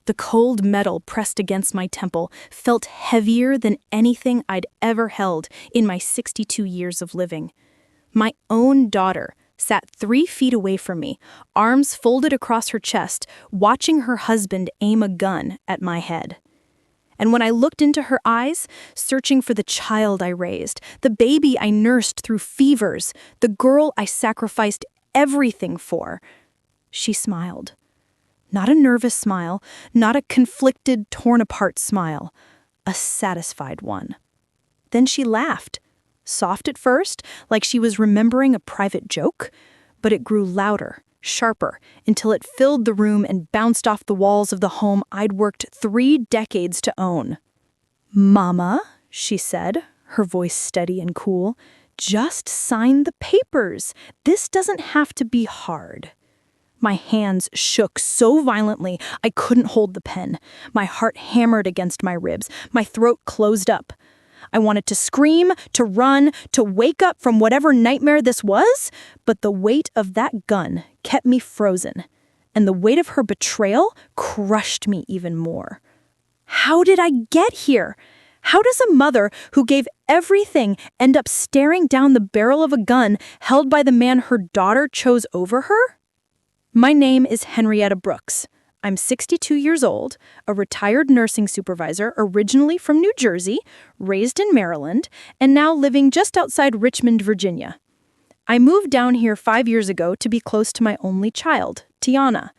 The cold metal pressed against my temple felt heavier than anything I'd ever held in my 62 years of living. My own daughter sat 3 feet away from me, arms folded across her chest, watching her husband aim a gun at my head. And when I looked into her eyes, searching for the child I raised, the baby I nursed through fevers, the girl I sacrificed everything for, she smiled. Not a nervous smile, not a conflicted, torn-apart smile, a satisfied one. Then she laughed, soft at first, like she was remembering a private joke, but it grew louder, sharper, until it filled the room and bounced off the walls of the home I'd worked 3 decades to own. "Mama," she said, her voice steady and cool, "just sign the papers. This doesn't have to be hard." My hands shook so violently I couldn't hold the pen. My heart hammered against my ribs. My throat closed up. I wanted to scream, to run, to wake up from whatever nightmare this was, but the weight of that gun kept me frozen, and the weight of her betrayal crushed me even more. How did I get here? How does a mother who gave everything end up staring down the barrel of a gun held by the man her daughter chose over her? My name is Henrietta Brooks. I'm 62 years old, a retired nursing supervisor originally from New Jersey, raised in Maryland, and now living just outside Richmond, Virginia. I moved down here 5 years ago to be close to my only child, Tiana.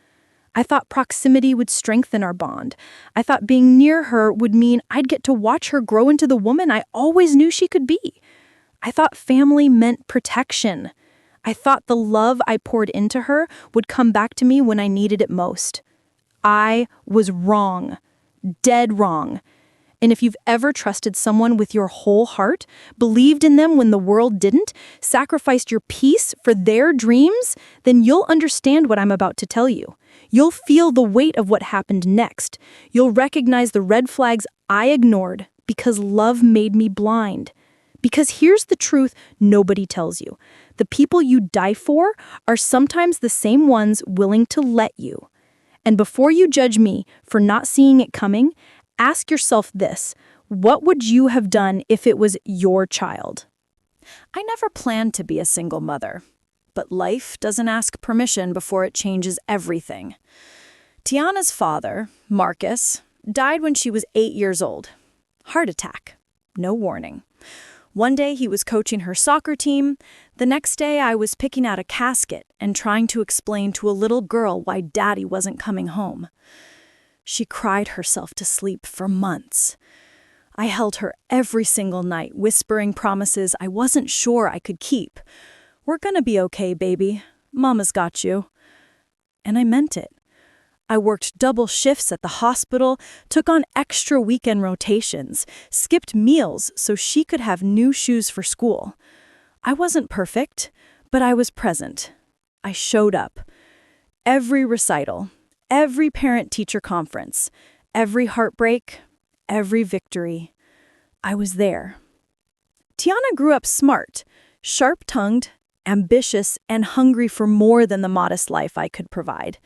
I thought proximity would strengthen our bond. I thought being near her would mean I'd get to watch her grow into the woman I always knew she could be. I thought family meant protection. I thought the love I poured into her would come back to me when I needed it most. I was wrong. Dead wrong. And if you've ever trusted someone with your whole heart, believed in them when the world didn't, sacrificed your peace for their dreams, then you'll understand what I'm about to tell you. You'll feel the weight of what happened next. You'll recognize the red flags I ignored because love made me blind. Because here's the truth nobody tells you. The people you die for are sometimes the same ones willing to let you. And before you judge me for not seeing it coming, ask yourself this: what would you have done if it was your child? I never planned to be a single mother, but life doesn't ask permission before it changes everything. Tiana's father, Marcus, died when she was 8 years old. Heart attack. No warning. One day he was coaching her soccer team. The next day I was picking out a casket and trying to explain to a little girl why Daddy wasn't coming home. She cried herself to sleep for months. I held her every single night, whispering promises I wasn't sure I could keep. "We're gonna be okay, baby. Mama's got you." And I meant it. I worked double shifts at the hospital, took on extra weekend rotations, skipped meals so she could have new shoes for school. I wasn't perfect, but I was present. I showed up. Every recital, every parent-teacher conference, every heartbreak, every victory. I was there. Tiana grew up smart, sharp-tongued, ambitious, and hungry for more than the modest life I could provide.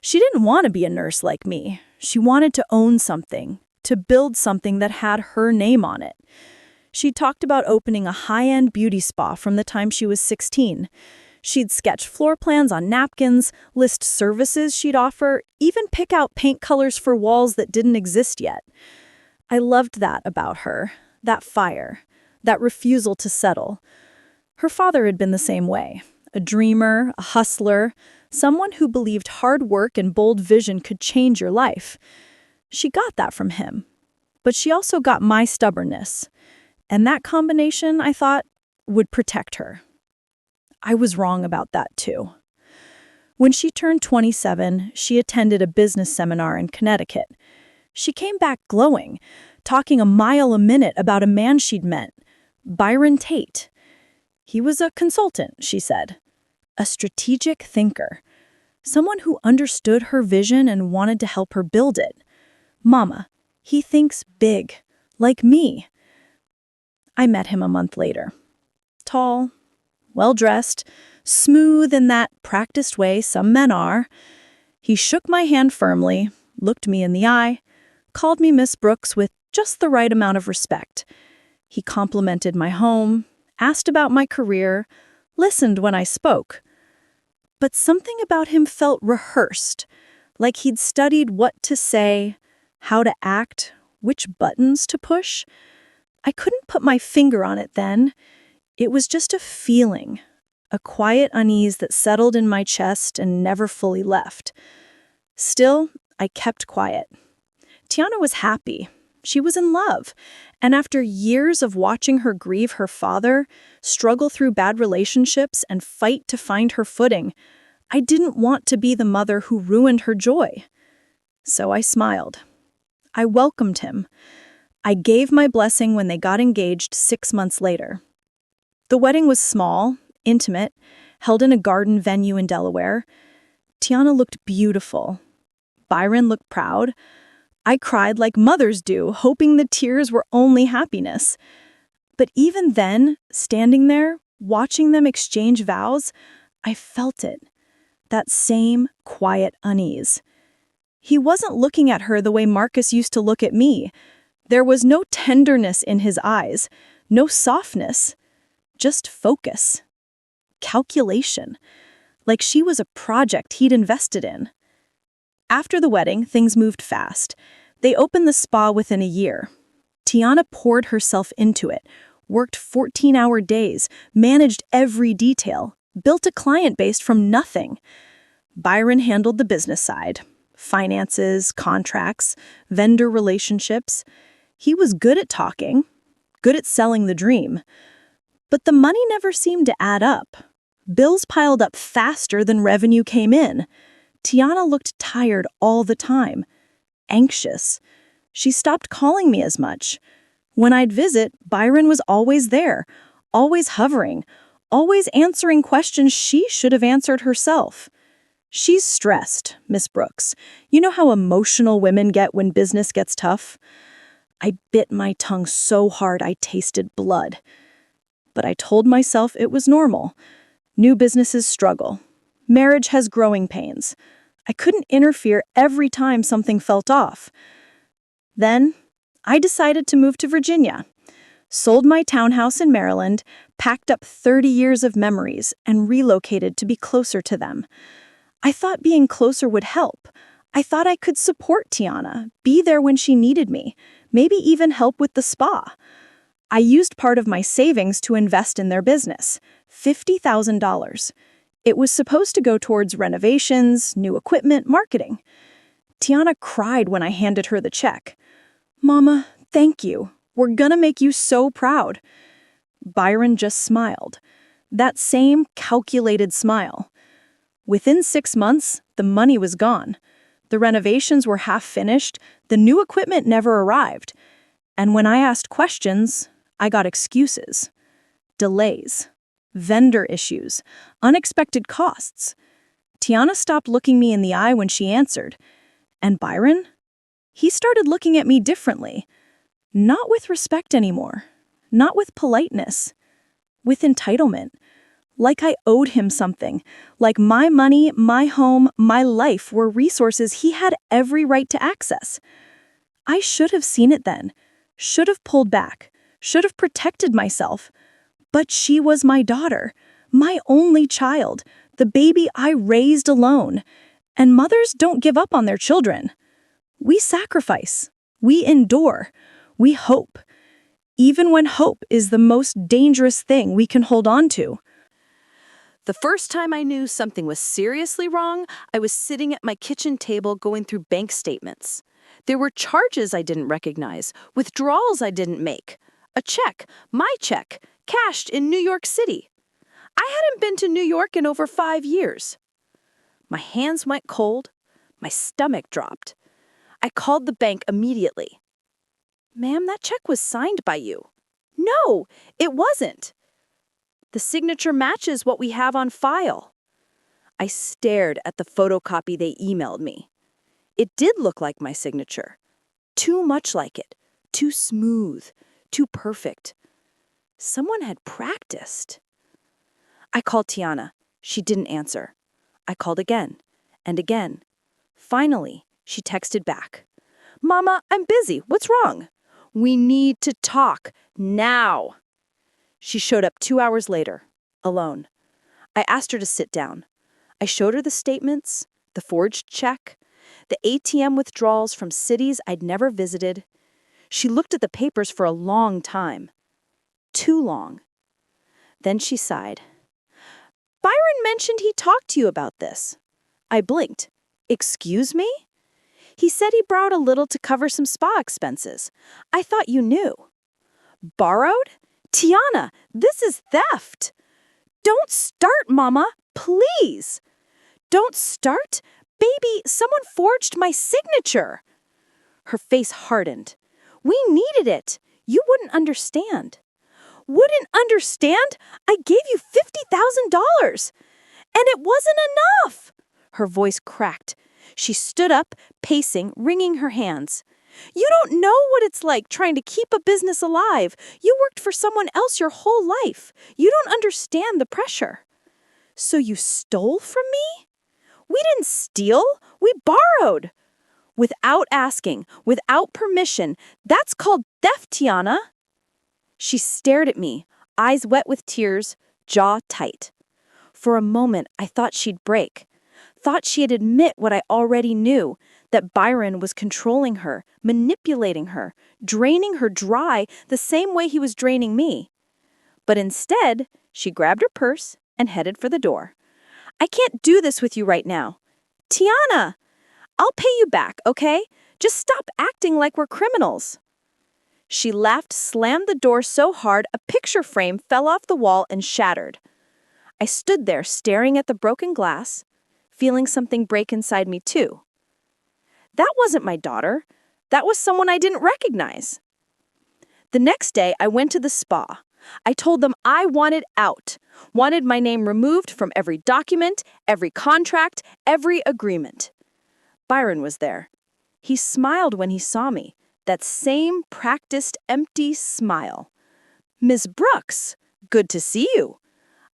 She didn't want to be a nurse like me. She wanted to own something, to build something that had her name on it. She talked about opening a high-end beauty spa from the time she was 16. She'd sketch floor plans on napkins, list services she'd offer, even pick out paint colors for walls that didn't exist yet. I loved that about her, that fire, that refusal to settle. Her father had been the same way, a dreamer, a hustler, someone who believed hard work and bold vision could change your life. She got that from him, but she also got my stubbornness. And that combination, I thought, would protect her. I was wrong about that too. When she turned 27, she attended a business seminar in Connecticut. She came back glowing, talking a mile a minute about a man she'd met, Byron Tate. He was a consultant, she said. A strategic thinker, someone who understood her vision and wanted to help her build it. Mama, he thinks big, like me. I met him a month later. Tall, well-dressed, smooth in that practiced way some men are. He shook my hand firmly, looked me in the eye, called me Miss Brooks with just the right amount of respect. He complimented my home, asked about my career, listened when I spoke. But something about him felt rehearsed, like he'd studied what to say, how to act, which buttons to push. I couldn't put my finger on it then. It was just a feeling, a quiet unease that settled in my chest and never fully left. Still, I kept quiet. Tiana was happy. She was in love. And after years of watching her grieve her father, struggle through bad relationships, and fight to find her footing, I didn't want to be the mother who ruined her joy. So I smiled. I welcomed him. I gave my blessing when they got engaged 6 months later. The wedding was small, intimate, held in a garden venue in Delaware. Tiana looked beautiful. Byron looked proud. I cried like mothers do, hoping the tears were only happiness. But even then, standing there, watching them exchange vows, I felt it. That same quiet unease. He wasn't looking at her the way Marcus used to look at me. There was no tenderness in his eyes, no softness, just focus. Calculation. Like she was a project he'd invested in. After the wedding, things moved fast. They opened the spa within a year. Tiana poured herself into it, worked 14-hour days, managed every detail, built a client base from nothing. Byron handled the business side, finances, contracts, vendor relationships. He was good at talking, good at selling the dream. But the money never seemed to add up. Bills piled up faster than revenue came in. Tiana looked tired all the time, anxious. She stopped calling me as much. When I'd visit, Byron was always there, always hovering, always answering questions she should have answered herself. She's stressed, Miss Brooks. You know how emotional women get when business gets tough? I bit my tongue so hard I tasted blood. But I told myself it was normal. New businesses struggle. Marriage has growing pains. I couldn't interfere every time something felt off. Then, I decided to move to Virginia. Sold my townhouse in Maryland, packed up 30 years of memories, and relocated to be closer to them. I thought being closer would help. I thought I could support Tiana, be there when she needed me, maybe even help with the spa. I used part of my savings to invest in their business, $50,000. It was supposed to go towards renovations, new equipment, marketing. Tiana cried when I handed her the check. "Mama, thank you. We're gonna make you so proud." Byron just smiled. That same calculated smile. Within 6 months, the money was gone. The renovations were half finished, the new equipment never arrived. And when I asked questions, I got excuses. Delays. Vendor issues. Unexpected costs. Tiana stopped looking me in the eye when she answered. And Byron? He started looking at me differently. Not with respect anymore. Not with politeness. With entitlement. Like I owed him something. Like my money, my home, my life were resources he had every right to access. I should have seen it then. Should have pulled back. Should have protected myself. But she was my daughter. My only child. The baby I raised alone. And mothers don't give up on their children. We sacrifice. We endure. We hope. Even when hope is the most dangerous thing we can hold on to. The first time I knew something was seriously wrong, I was sitting at my kitchen table going through bank statements. There were charges I didn't recognize, withdrawals I didn't make. A check, my check, cashed in New York City. I hadn't been to New York in over 5 years. My hands went cold. My stomach dropped. I called the bank immediately. "Ma'am, that check was signed by you." "No, it wasn't." "The signature matches what we have on file." I stared at the photocopy they emailed me. It did look like my signature. Too much like it. Too smooth. Too perfect. Someone had practiced. I called Tiana. She didn't answer. I called again and again. Finally, She texted back. Mama, I'm busy. What's wrong? We need to talk now. She showed up 2 hours later, alone. I asked her to sit down. I showed her the statements, the forged check, the ATM withdrawals from cities I'd never visited. She looked at the papers for a long time. Too long. Then she sighed. Byron mentioned he talked to you about this. I blinked. Excuse me? He said he borrowed a little to cover some spa expenses. I thought you knew. Borrowed? Tiana, this is theft. Don't start, Mama, please. Don't start? Baby, someone forged my signature. Her face hardened. We needed it. You wouldn't understand. Wouldn't understand? I gave you $50,000. And it wasn't enough. Her voice cracked. She stood up, pacing, wringing her hands. You don't know what it's like trying to keep a business alive. You worked for someone else your whole life. You don't understand the pressure. So you stole from me? We didn't steal. We borrowed. Without asking, without permission. That's called theft, Tiana. She stared at me, eyes wet with tears, jaw tight. For a moment, I thought she'd break. Thought she'd admit what I already knew, that Byron was controlling her, manipulating her, draining her dry the same way he was draining me. But instead, she grabbed her purse and headed for the door. I can't do this with you right now. Tiana, I'll pay you back, okay? Just stop acting like we're criminals. She laughed, slammed the door so hard a picture frame fell off the wall and shattered. I stood there staring at the broken glass, feeling something break inside me too. That wasn't my daughter. That was someone I didn't recognize. The next day, I went to the spa. I told them I wanted out, wanted my name removed from every document, every contract, every agreement. Byron was there. He smiled when he saw me, that same practiced, empty smile. Ms. Brooks, good to see you.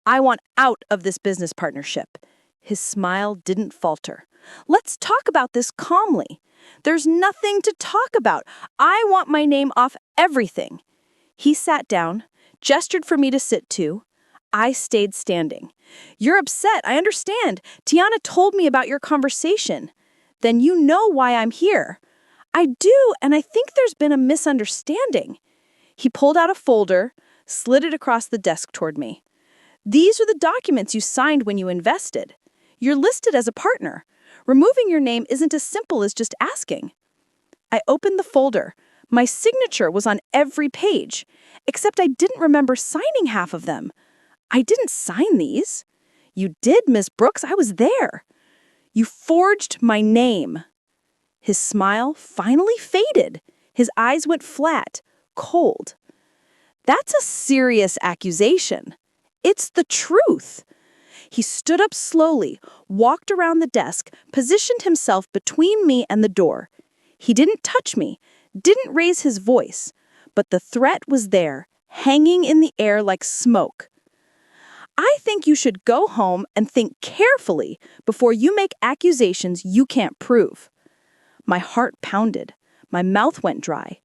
I want out of this business partnership. His smile didn't falter. Let's talk about this calmly. There's nothing to talk about. I want my name off everything. He sat down, gestured for me to sit too. I stayed standing. You're upset, I understand. Tiana told me about your conversation. Then you know why I'm here. I do, and I think there's been a misunderstanding. He pulled out a folder, slid it across the desk toward me. These are the documents you signed when you invested. You're listed as a partner. Removing your name isn't as simple as just asking. I opened the folder. My signature was on every page, except I didn't remember signing half of them. I didn't sign these. You did, Miss Brooks. I was there. You forged my name. His smile finally faded. His eyes went flat, cold. That's a serious accusation. It's the truth. He stood up slowly, walked around the desk, positioned himself between me and the door. He didn't touch me, didn't raise his voice, but the threat was there, hanging in the air like smoke. I think you should go home and think carefully before you make accusations you can't prove. My heart pounded. My mouth went dry.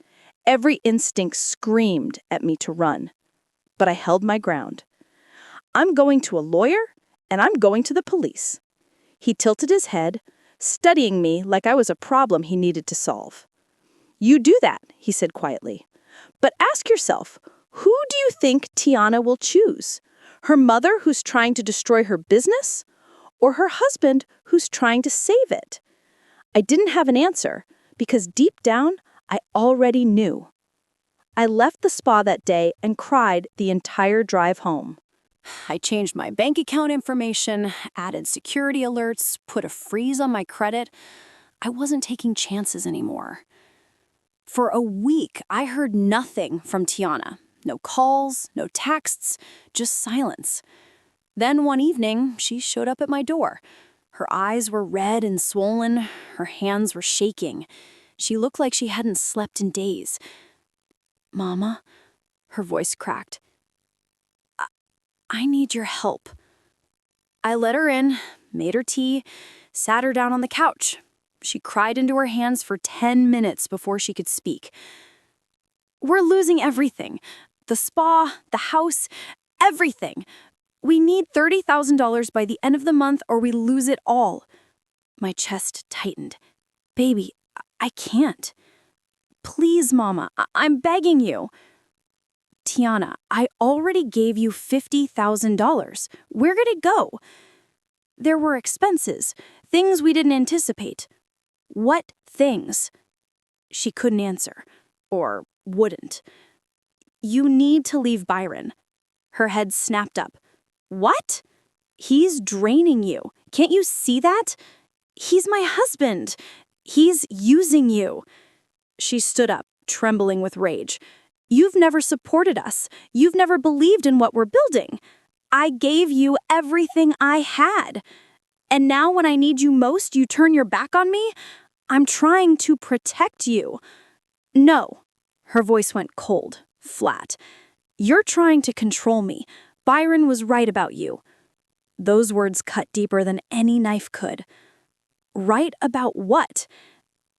Every instinct screamed at me to run. But I held my ground. I'm going to a lawyer, and I'm going to the police. He tilted his head, studying me like I was a problem he needed to solve. You do that, he said quietly. But ask yourself, who do you think Tiana will choose? Her mother who's trying to destroy her business? Or her husband who's trying to save it? I didn't have an answer because deep down, I already knew. I left the spa that day and cried the entire drive home. I changed my bank account information, added security alerts, put a freeze on my credit. I wasn't taking chances anymore. For a week, I heard nothing from Tiana. No calls, no texts, just silence. Then one evening, she showed up at my door. Her eyes were red and swollen. Her hands were shaking. She looked like she hadn't slept in days. Mama, her voice cracked. I need your help. I let her in, made her tea, sat her down on the couch. She cried into her hands for 10 minutes before she could speak. "We're losing everything. The spa, the house, everything. We need $30,000 by the end of the month or we lose it all." My chest tightened. "Baby, I can't. Please, Mama, I'm begging you." "Tiana, I already gave you $50,000. Where did it go?" "There were expenses, things we didn't anticipate." "What things?" She couldn't answer, or wouldn't. "You need to leave Byron." Her head snapped up. "What?" "He's draining you. Can't you see that? He's my husband. He's using you." She stood up, trembling with rage. "You've never supported us. You've never believed in what we're building. I gave you everything I had. And now when I need you most, you turn your back on me? I'm trying to protect you." "No." Her voice went cold, flat. "You're trying to control me. Byron was right about you." Those words cut deeper than any knife could. "Right about what?"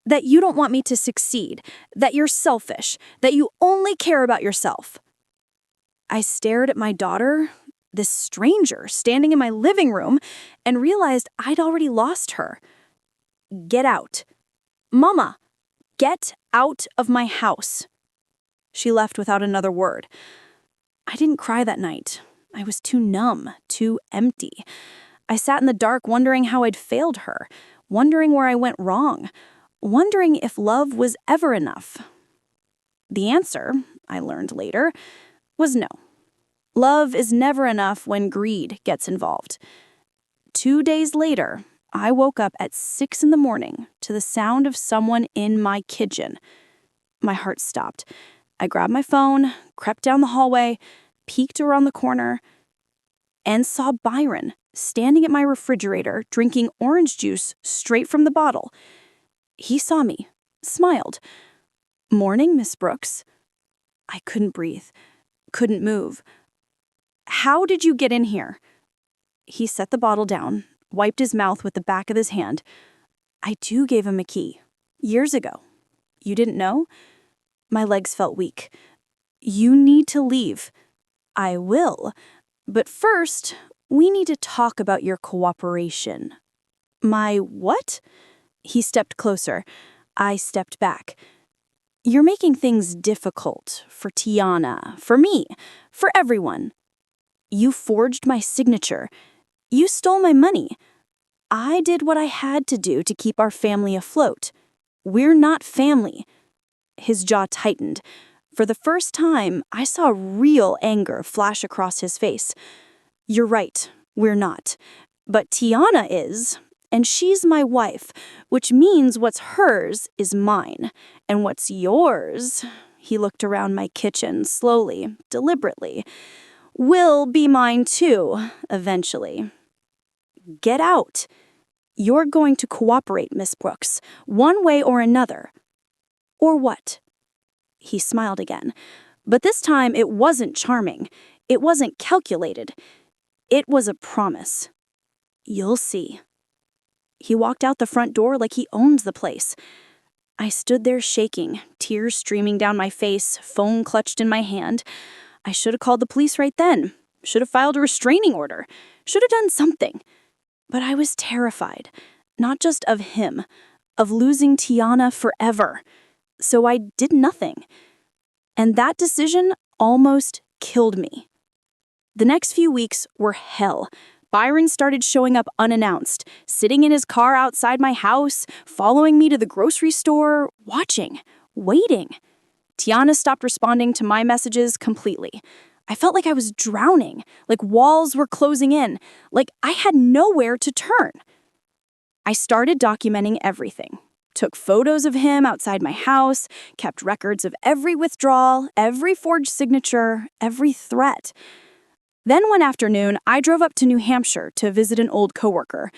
"That you don't want me to succeed, that you're selfish, that you only care about yourself." I stared at my daughter, this stranger standing in my living room, and realized I'd already lost her. "Get out. Mama, get out of my house." She left without another word. I didn't cry that night. I was too numb, too empty. I sat in the dark wondering how I'd failed her, wondering where I went wrong, wondering if love was ever enough. The answer, I learned later, was no. Love is never enough when greed gets involved. 2 days later, I woke up at 6 in the morning to the sound of someone in my kitchen. My heart stopped. I grabbed my phone, crept down the hallway, peeked around the corner, and saw Byron standing at my refrigerator drinking orange juice straight from the bottle. He saw me, smiled. "Morning, Miss Brooks." I couldn't breathe, couldn't move. "How did you get in here?" He set the bottle down, wiped his mouth with the back of his hand. "I do gave him a key. Years ago. You didn't know?" My legs felt weak. "You need to leave." "I will. But first, we need to talk about your cooperation." "My what?" He stepped closer. I stepped back. "You're making things difficult for Tiana, for me, for everyone. You forged my signature. You stole my money. I did what I had to do to keep our family afloat. We're not family." His jaw tightened. For the first time, I saw real anger flash across his face. "You're right, we're not. But Tiana is, and she's my wife, which means what's hers is mine, and what's yours," he looked around my kitchen slowly, deliberately, "will be mine too, eventually. Get out. You're going to cooperate, Miss Brooks, one way or another." "Or what?" He smiled again, but this time it wasn't charming. It wasn't calculated. It was a promise. "You'll see." He walked out the front door like he owned the place. I stood there shaking, tears streaming down my face, phone clutched in my hand. I should have called the police right then. Should have filed a restraining order. Should have done something. But I was terrified, not just of him, of losing Tiana forever. So I did nothing. And that decision almost killed me. The next few weeks were hell. Byron started showing up unannounced, sitting in his car outside my house, following me to the grocery store, watching, waiting. Tiana stopped responding to my messages completely. I felt like I was drowning, like walls were closing in, like I had nowhere to turn. I started documenting everything. Took photos of him outside my house, kept records of every withdrawal, every forged signature, every threat. Then one afternoon, I drove up to New Hampshire to visit an old coworker.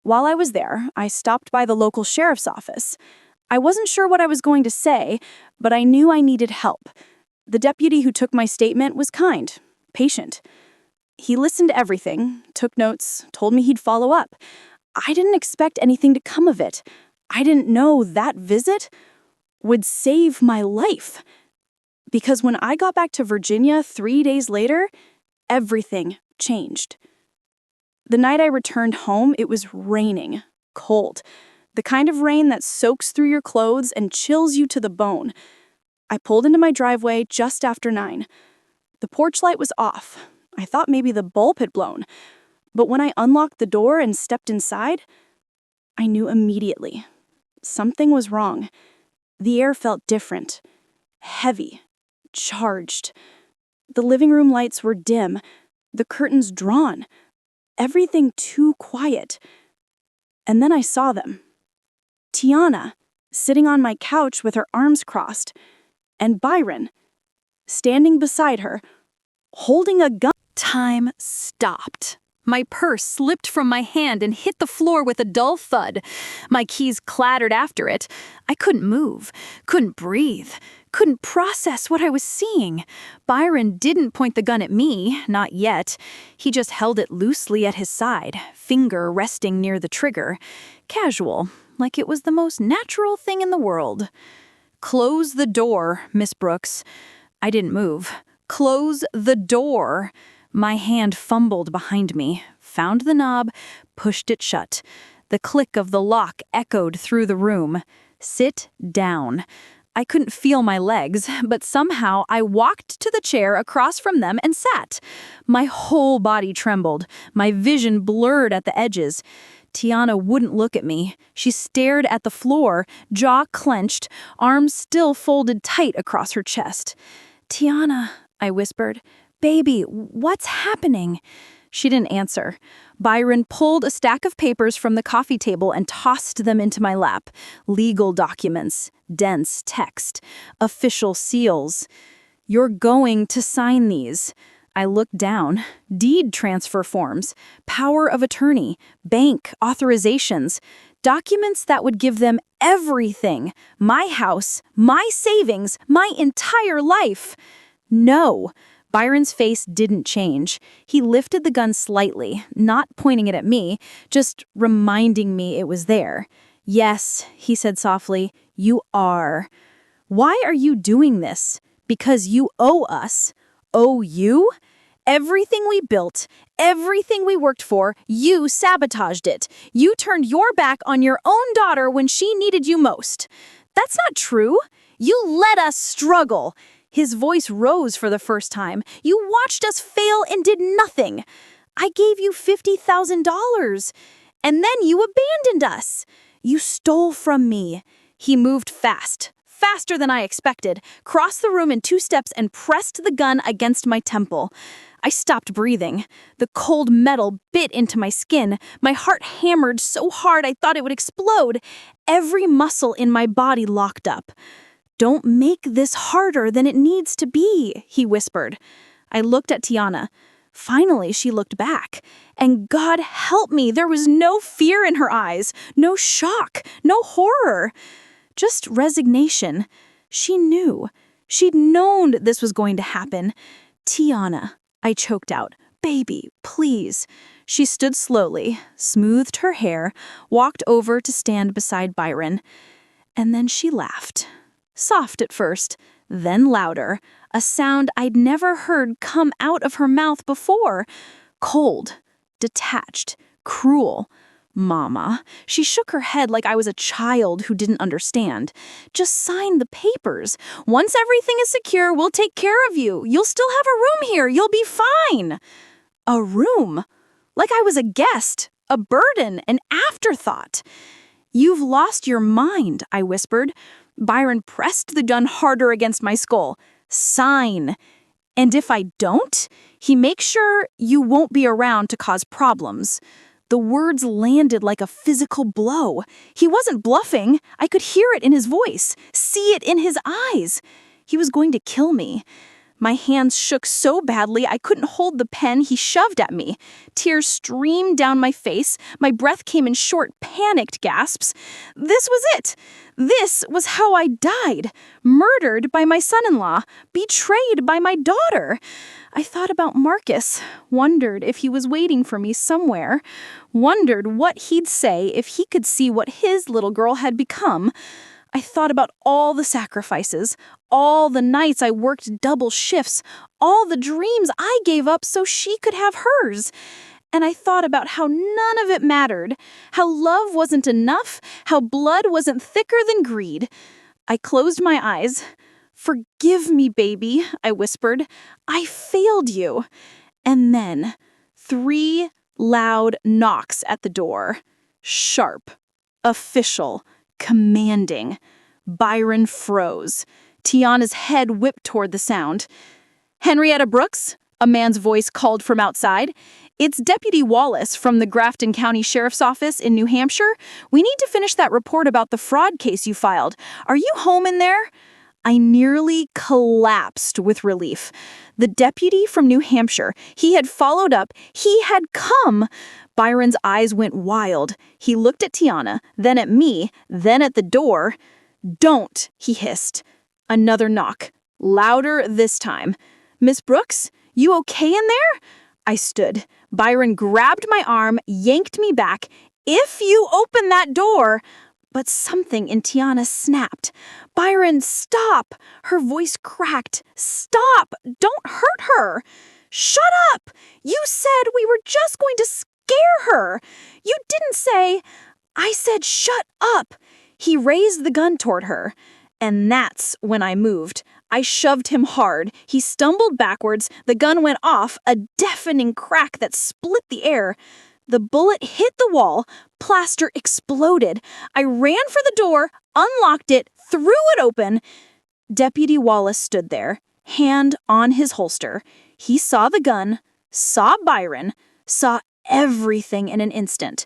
While I was there, I stopped by the local sheriff's office. I wasn't sure what I was going to say, but I knew I needed help. The deputy who took my statement was kind, patient. He listened to everything, took notes, told me he'd follow up. I didn't expect anything to come of it. I didn't know that visit would save my life. Because when I got back to Virginia 3 days later, everything changed. The night I returned home, it was raining, cold. The kind of rain that soaks through your clothes and chills you to the bone. I pulled into my driveway just after 9. The porch light was off. I thought maybe the bulb had blown. But when I unlocked the door and stepped inside, I knew immediately. Something was wrong. The air felt different, heavy, charged. The living room lights were dim, the curtains drawn, everything too quiet. And then I saw them. Tiana, sitting on my couch with her arms crossed, and Byron, standing beside her, holding a gun. Time stopped. My purse slipped from my hand and hit the floor with a dull thud. My keys clattered after it. I couldn't move, couldn't breathe, couldn't process what I was seeing. Byron didn't point the gun at me, not yet. He just held it loosely at his side, finger resting near the trigger. Casual, like it was the most natural thing in the world. "Close the door, Miss Brooks." I didn't move. "Close the door." My hand fumbled behind me, found the knob, pushed it shut. The click of the lock echoed through the room. "Sit down." I couldn't feel my legs, but somehow I walked to the chair across from them and sat. My whole body trembled, my vision blurred at the edges. Tiana wouldn't look at me. She stared at the floor, jaw clenched, arms still folded tight across her chest. "Tiana," I whispered. "Baby, what's happening?" She didn't answer. Byron pulled a stack of papers from the coffee table and tossed them into my lap. Legal documents, dense text, official seals. "You're going to sign these." I looked down. Deed transfer forms, power of attorney, bank authorizations, documents that would give them everything. My house, my savings, my entire life. "No." Byron's face didn't change. He lifted the gun slightly, not pointing it at me, just reminding me it was there. "Yes," he said softly, "you are." "Why are you doing this? Because you owe us." "Owe you?" "Everything we built, everything we worked for, you sabotaged it. You turned your back on your own daughter when she needed you most." "That's not true. You let us struggle." His voice rose for the first time. "You watched us fail and did nothing. I gave you $50,000. And then you abandoned us. You stole from me." He moved fast, faster than I expected, crossed the room in 2 steps and pressed the gun against my temple. I stopped breathing. The cold metal bit into my skin. My heart hammered so hard I thought it would explode. Every muscle in my body locked up. "Don't make this harder than it needs to be," he whispered. I looked at Tiana. Finally, she looked back. And God help me, there was no fear in her eyes, no shock, no horror. Just resignation. She knew. She'd known this was going to happen. "Tiana," I choked out. "Baby, please." She stood slowly, smoothed her hair, walked over to stand beside Byron. And then she laughed. Soft at first, then louder, a sound I'd never heard come out of her mouth before. Cold, detached, cruel. "Mama." She shook her head like I was a child who didn't understand. "Just sign the papers. Once everything is secure, we'll take care of you. You'll still have a room here. You'll be fine." A room? Like I was a guest, a burden, an afterthought. "You've lost your mind," I whispered. Byron pressed the gun harder against my skull. "Sign. And if I don't, he makes sure you won't be around to cause problems." The words landed like a physical blow. He wasn't bluffing. I could hear it in his voice, see it in his eyes. He was going to kill me. My hands shook so badly I couldn't hold the pen he shoved at me. Tears streamed down my face. My breath came in short, panicked gasps. This was it. This was how I died, murdered by my son-in-law, betrayed by my daughter. I thought about Marcus, wondered if he was waiting for me somewhere, wondered what he'd say if he could see what his little girl had become. I thought about all the sacrifices, all the nights I worked double shifts, all the dreams I gave up so she could have hers. And I thought about how none of it mattered, how love wasn't enough, how blood wasn't thicker than greed. I closed my eyes. "Forgive me, baby," I whispered. "I failed you." And then 3 loud knocks at the door. Sharp, official, commanding. Byron froze. Tiana's head whipped toward the sound. "Henrietta Brooks?" a man's voice called from outside. "It's Deputy Wallace from the Grafton County Sheriff's Office in New Hampshire. We need to finish that report about the fraud case you filed. Are you home in there?" I nearly collapsed with relief. The deputy from New Hampshire, he had followed up, he had come. Byron's eyes went wild. He looked at Tiana, then at me, then at the door. "Don't," he hissed. Another knock, louder this time. "Miss Brooks, you okay in there?" I stood. Byron grabbed my arm, yanked me back. "If you open that door—" But something in Tiana snapped. "Byron, stop!" Her voice cracked. "Stop! Don't hurt her!" "Shut up! You said we were just going to scare her! You didn't say—" "I said shut up!" He raised the gun toward her. And that's when I moved. I shoved him hard. He stumbled backwards. The gun went off, a deafening crack that split the air. The bullet hit the wall. Plaster exploded. I ran for the door, unlocked it, threw it open. Deputy Wallace stood there, hand on his holster. He saw the gun, saw Byron, saw everything in an instant.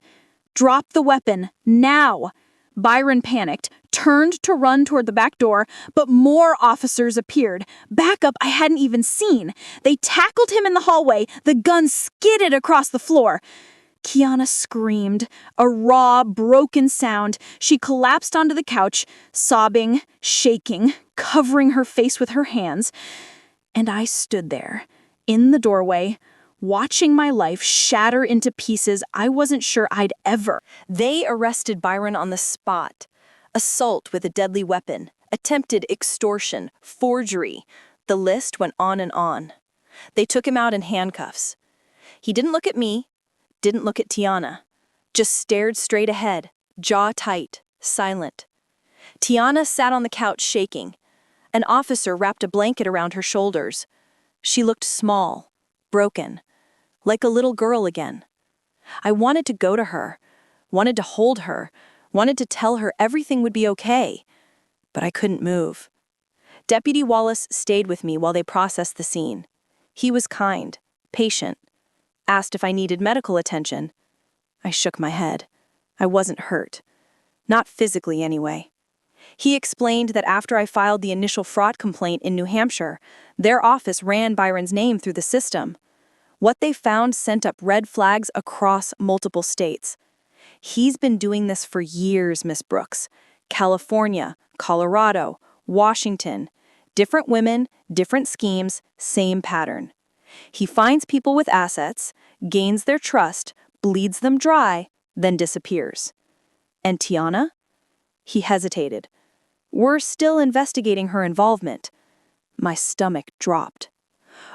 "Drop the weapon, now!" Byron panicked, turned to run toward the back door, but more officers appeared. Backup I hadn't even seen. They tackled him in the hallway. The gun skidded across the floor. Kiana screamed, a raw, broken sound. She collapsed onto the couch, sobbing, shaking, covering her face with her hands. And I stood there, in the doorway, watching my life shatter into pieces I wasn't sure I'd ever. They arrested Byron on the spot. Assault with a deadly weapon, attempted extortion, forgery. The list went on and on. They took him out in handcuffs. He didn't look at me, didn't look at Tiana, just stared straight ahead, jaw tight, silent. Tiana sat on the couch shaking. An officer wrapped a blanket around her shoulders. She looked small, broken, like a little girl again. I wanted to go to her, wanted to hold her, wanted to tell her everything would be okay, but I couldn't move. Deputy Wallace stayed with me while they processed the scene. He was kind, patient, asked if I needed medical attention. I shook my head. I wasn't hurt. Not physically, anyway. He explained that after I filed the initial fraud complaint in New Hampshire, their office ran Byron's name through the system. What they found sent up red flags across multiple states. "He's been doing this for years, Miss Brooks. California, Colorado, Washington. Different women, different schemes, same pattern. He finds people with assets, gains their trust, bleeds them dry, then disappears." "And Tiana?" He hesitated. "We're still investigating her involvement." My stomach dropped.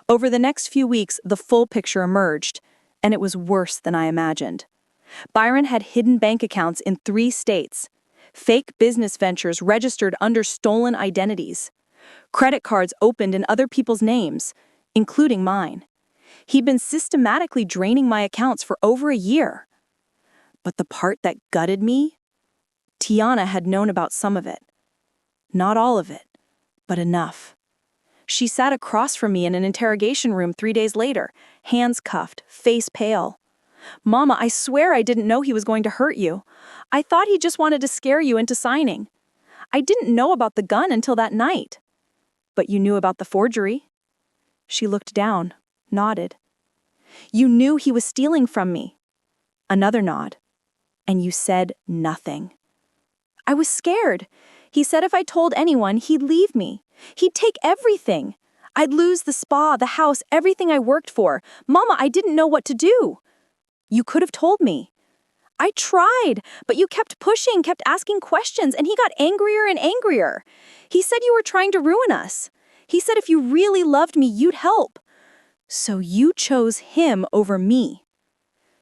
Over the next few weeks, the full picture emerged, and it was worse than I imagined. Byron had hidden bank accounts in 3 states, fake business ventures registered under stolen identities, credit cards opened in other people's names, including mine. He'd been systematically draining my accounts for over a year. But the part that gutted me? Tiana had known about some of it. Not all of it, but enough. She sat across from me in an interrogation room 3 days later, hands cuffed, face pale. "Mama, I swear I didn't know he was going to hurt you. I thought he just wanted to scare you into signing. I didn't know about the gun until that night." "But you knew about the forgery?" She looked down, nodded. "You knew he was stealing from me." Another nod. "And you said nothing." I was scared. He said if I told anyone, he'd leave me. He'd take everything. I'd lose the spa, the house, everything I worked for. Mama, I didn't know what to do. You could have told me. I tried, but you kept pushing, kept asking questions, and he got angrier and angrier. He said you were trying to ruin us. He said if you really loved me, you'd help. So you chose him over me.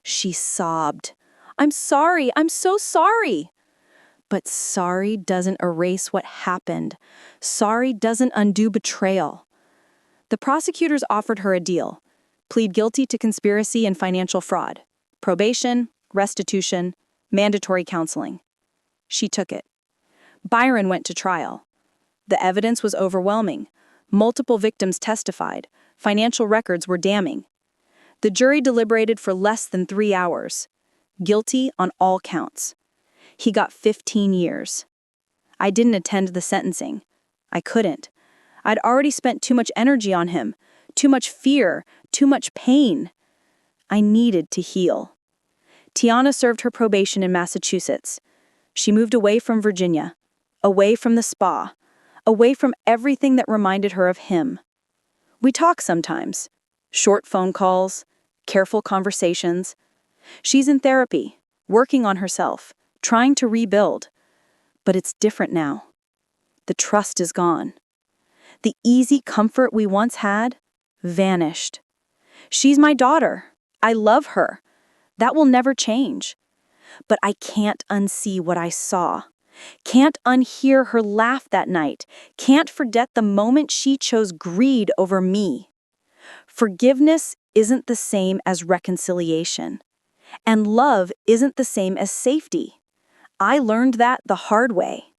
She sobbed. I'm sorry, I'm so sorry. But sorry doesn't erase what happened. Sorry doesn't undo betrayal. The prosecutors offered her a deal. Plead guilty to conspiracy and financial fraud. Probation, restitution, mandatory counseling. She took it. Byron went to trial. The evidence was overwhelming. Multiple victims testified. Financial records were damning. The jury deliberated for less than 3 hours. Guilty on all counts. He got 15 years. I didn't attend the sentencing. I couldn't. I'd already spent too much energy on him, too much fear, too much pain. I needed to heal. Tiana served her probation in Massachusetts. She moved away from Virginia, away from the spa, away from everything that reminded her of him. We talk sometimes. Short phone calls, careful conversations. She's in therapy, working on herself, trying to rebuild. But it's different now. The trust is gone. The easy comfort we once had vanished. She's my daughter. I love her. That will never change. But I can't unsee what I saw. Can't unhear her laugh that night. Can't forget the moment she chose greed over me. Forgiveness isn't the same as reconciliation. And love isn't the same as safety. I learned that the hard way.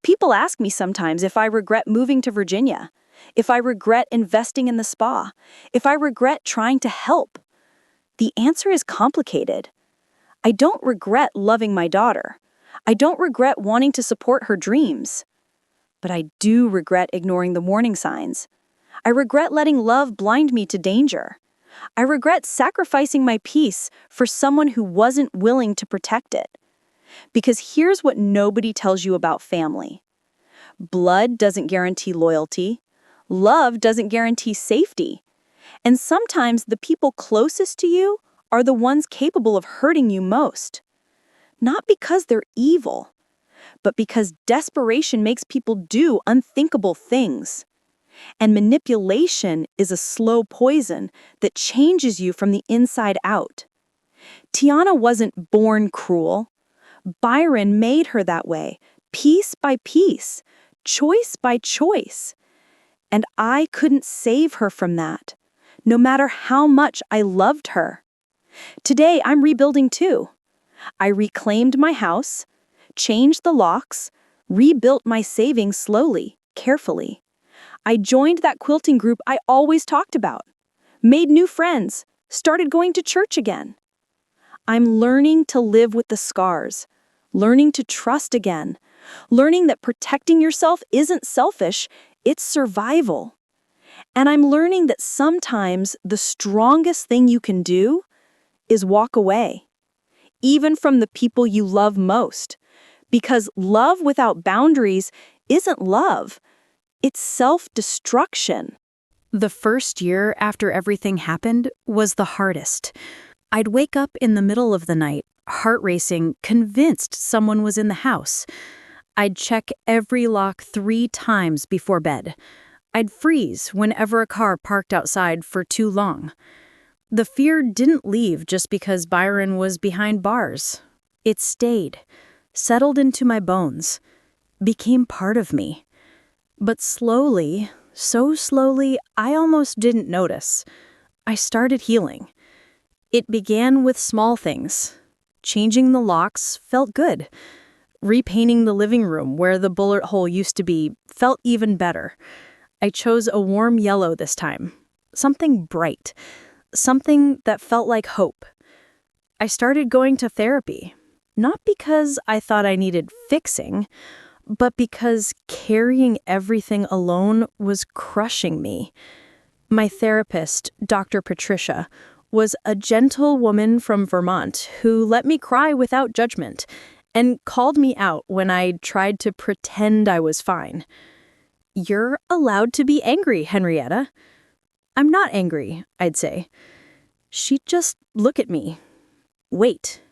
People ask me sometimes if I regret moving to Virginia, if I regret investing in the spa, if I regret trying to help. The answer is complicated. I don't regret loving my daughter. I don't regret wanting to support her dreams. But I do regret ignoring the warning signs. I regret letting love blind me to danger. I regret sacrificing my peace for someone who wasn't willing to protect it. Because here's what nobody tells you about family. Blood doesn't guarantee loyalty. Love doesn't guarantee safety. And sometimes the people closest to you are the ones capable of hurting you most. Not because they're evil, but because desperation makes people do unthinkable things. And manipulation is a slow poison that changes you from the inside out. Tiana wasn't born cruel. Byron made her that way, piece by piece, choice by choice. And I couldn't save her from that, no matter how much I loved her. Today, I'm rebuilding too. I reclaimed my house, changed the locks, rebuilt my savings slowly, carefully. I joined that quilting group I always talked about, made new friends, started going to church again. I'm learning to live with the scars, learning to trust again, learning that protecting yourself isn't selfish, it's survival. And I'm learning that sometimes the strongest thing you can do is walk away, even from the people you love most, because love without boundaries isn't love. It's self-destruction. The first year after everything happened was the hardest. I'd wake up in the middle of the night, heart racing, convinced someone was in the house. I'd check every lock 3 times before bed. I'd freeze whenever a car parked outside for too long. The fear didn't leave just because Byron was behind bars. It stayed, settled into my bones, became part of me. But slowly, so slowly, I almost didn't notice. I started healing. It began with small things. Changing the locks felt good. Repainting the living room where the bullet hole used to be felt even better. I chose a warm yellow this time. Something bright. Something that felt like hope. I started going to therapy. Not because I thought I needed fixing, but because carrying everything alone was crushing me. My therapist, Dr. Patricia, was a gentle woman from Vermont who let me cry without judgment and called me out when I tried to pretend I was fine. "You're allowed to be angry, Henrietta." "I'm not angry," I'd say. She'd just look at me. Wait.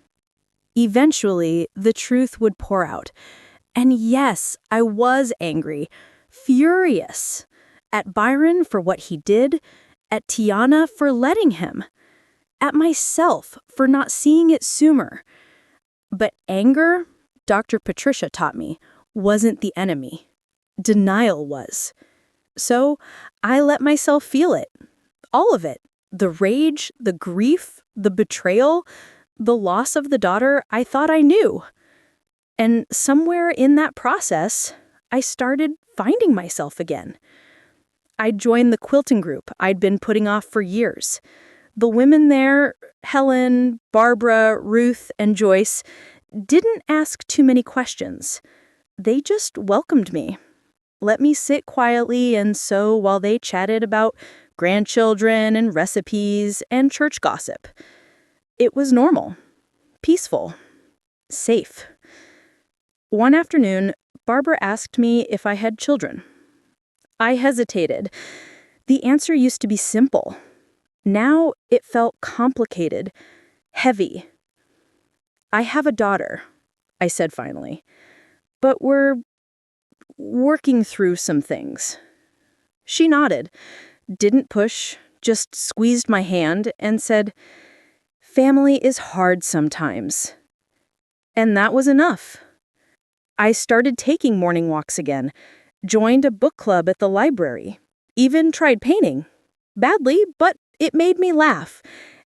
Eventually, the truth would pour out. And yes, I was angry, furious. At Byron for what he did, at Tiana for letting him, at myself for not seeing it sooner. But anger, Dr. Patricia taught me, wasn't the enemy. Denial was. So I let myself feel it. All of it. The rage, the grief, the betrayal, the loss of the daughter I thought I knew. And somewhere in that process, I started finding myself again. I joined the quilting group I'd been putting off for years. The women there, Helen, Barbara, Ruth, and Joyce, didn't ask too many questions. They just welcomed me, let me sit quietly and sew while they chatted about grandchildren and recipes and church gossip. It was normal, peaceful, safe. One afternoon, Barbara asked me if I had children. I hesitated. The answer used to be simple. Now it felt complicated, heavy. "I have a daughter," I said finally, "but we're working through some things." She nodded, didn't push, just squeezed my hand and said, "Family is hard sometimes." And that was enough. I started taking morning walks again, joined a book club at the library, even tried painting. Badly, but it made me laugh,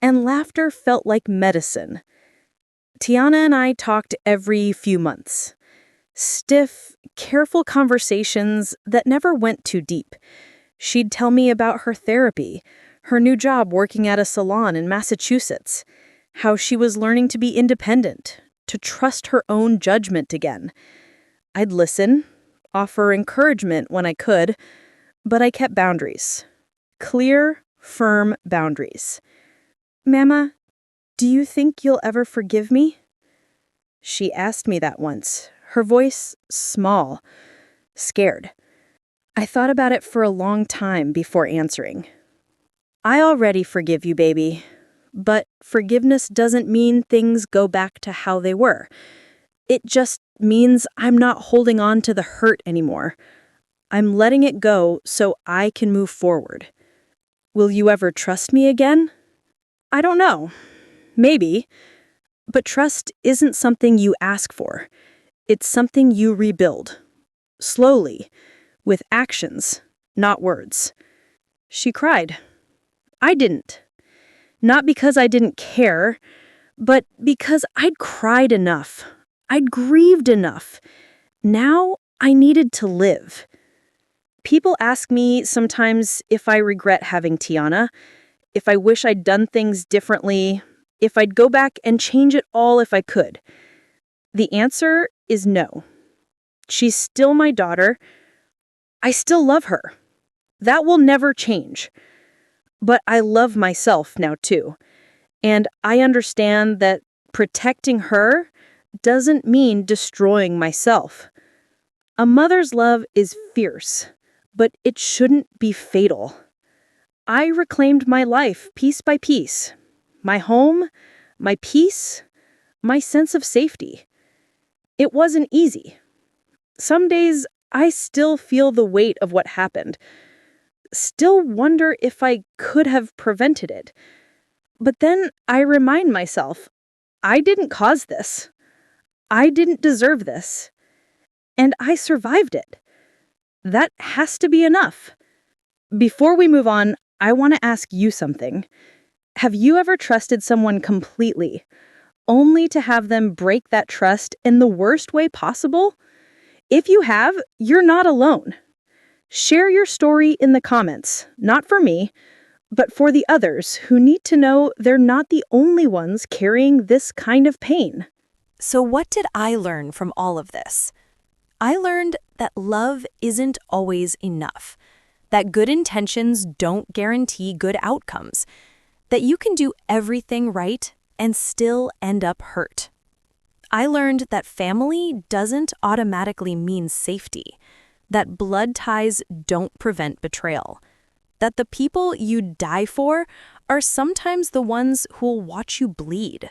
and laughter felt like medicine. Tiana and I talked every few months. Stiff, careful conversations that never went too deep. She'd tell me about her therapy, her new job working at a salon in Massachusetts, how she was learning to be independent, to trust her own judgment again. I'd listen, offer encouragement when I could, but I kept boundaries. Clear, firm boundaries. "Mama, do you think you'll ever forgive me?" She asked me that once, her voice small, scared. I thought about it for a long time before answering. "I already forgive you, baby. But forgiveness doesn't mean things go back to how they were. It just means I'm not holding on to the hurt anymore. I'm letting it go so I can move forward. Will you ever trust me again? I don't know. Maybe. But trust isn't something you ask for. It's something you rebuild. Slowly. With actions, not words." She cried. I didn't. Not because I didn't care, but because I'd cried enough. I'd grieved enough. Now I needed to live. People ask me sometimes if I regret having Tiana, if I wish I'd done things differently, if I'd go back and change it all if I could. The answer is no. She's still my daughter. I still love her. That will never change. But I love myself now too. And I understand that protecting her doesn't mean destroying myself. A mother's love is fierce, but it shouldn't be fatal. I reclaimed my life piece by piece. My home, my peace, my sense of safety. It wasn't easy. Some days I still feel the weight of what happened. Still wonder if I could have prevented it. But then I remind myself, I didn't cause this. I didn't deserve this. And I survived it. That has to be enough. Before we move on, I want to ask you something. Have you ever trusted someone completely, only to have them break that trust in the worst way possible? If you have, you're not alone. Share your story in the comments, not for me, but for the others who need to know they're not the only ones carrying this kind of pain. So what did I learn from all of this? I learned that love isn't always enough, that good intentions don't guarantee good outcomes, that you can do everything right and still end up hurt. I learned that family doesn't automatically mean safety, that blood ties don't prevent betrayal, that the people you die for are sometimes the ones who'll watch you bleed.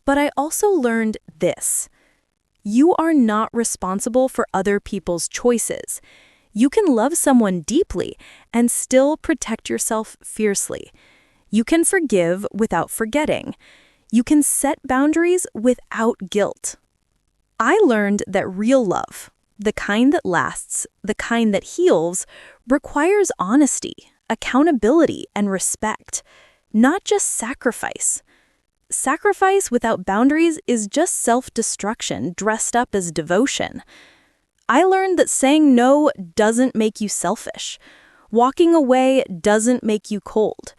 But I also learned this. You are not responsible for other people's choices. You can love someone deeply and still protect yourself fiercely. You can forgive without forgetting. You can set boundaries without guilt. I learned that real love, the kind that lasts, the kind that heals, requires honesty, accountability, and respect, not just sacrifice. Sacrifice without boundaries is just self-destruction dressed up as devotion. I learned that saying no doesn't make you selfish. Walking away doesn't make you cold.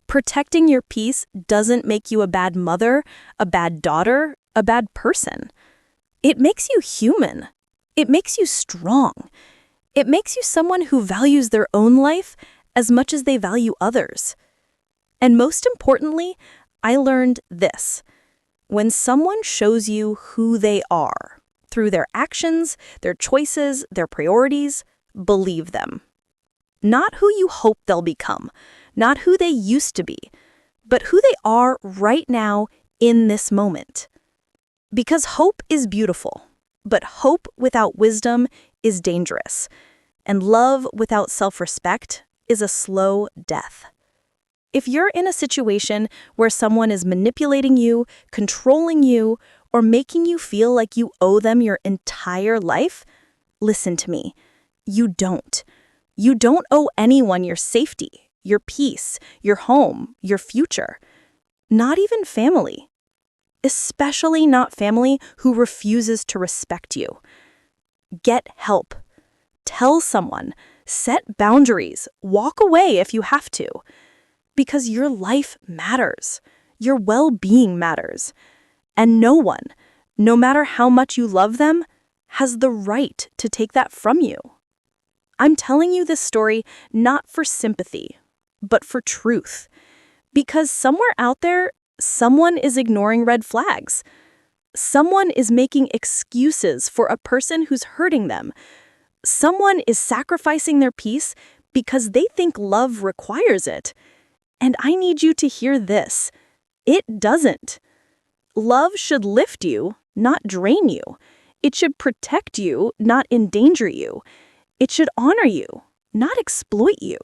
Protecting your peace doesn't make you a bad mother, a bad daughter, a bad person. It makes you human. It makes you strong. It makes you someone who values their own life as much as they value others. And most importantly, I learned this. When someone shows you who they are, through their actions, their choices, their priorities, believe them. Not who you hope they'll become, not who they used to be, but who they are right now in this moment. Because hope is beautiful, but hope without wisdom is dangerous, and love without self-respect is a slow death. If you're in a situation where someone is manipulating you, controlling you, or making you feel like you owe them your entire life, listen to me. You don't. You don't owe anyone your safety, your peace, your home, your future. Not even family. Especially not family who refuses to respect you. Get help. Tell someone. Set boundaries. Walk away if you have to. Because your life matters. Your well-being matters. And no one, no matter how much you love them, has the right to take that from you. I'm telling you this story not for sympathy, but for truth. Because somewhere out there, someone is ignoring red flags. Someone is making excuses for a person who's hurting them. Someone is sacrificing their peace because they think love requires it. And I need you to hear this. It doesn't. Love should lift you, not drain you. It should protect you, not endanger you. It should honor you, not exploit you.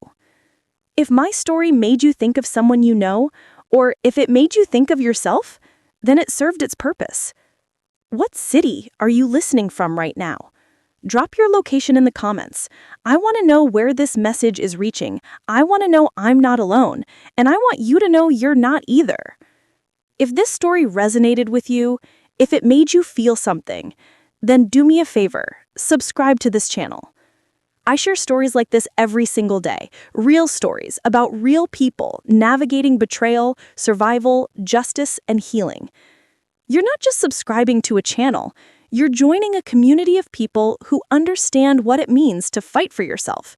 If my story made you think of someone you know, or if it made you think of yourself, then it served its purpose. What city are you listening from right now? Drop your location in the comments. I want to know where this message is reaching. I want to know I'm not alone, and I want you to know you're not either. If this story resonated with you, if it made you feel something, then do me a favor, subscribe to this channel. I share stories like this every single day, real stories about real people navigating betrayal, survival, justice, and healing. You're not just subscribing to a channel, you're joining a community of people who understand what it means to fight for yourself,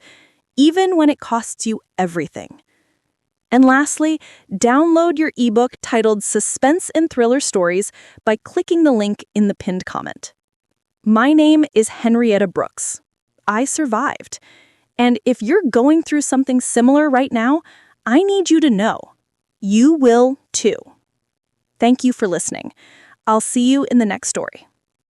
even when it costs you everything. And lastly, download your ebook titled Suspense and Thriller Stories by clicking the link in the pinned comment. My name is Henrietta Brooks. I survived. And if you're going through something similar right now, I need you to know. You will too. Thank you for listening. I'll see you in the next story.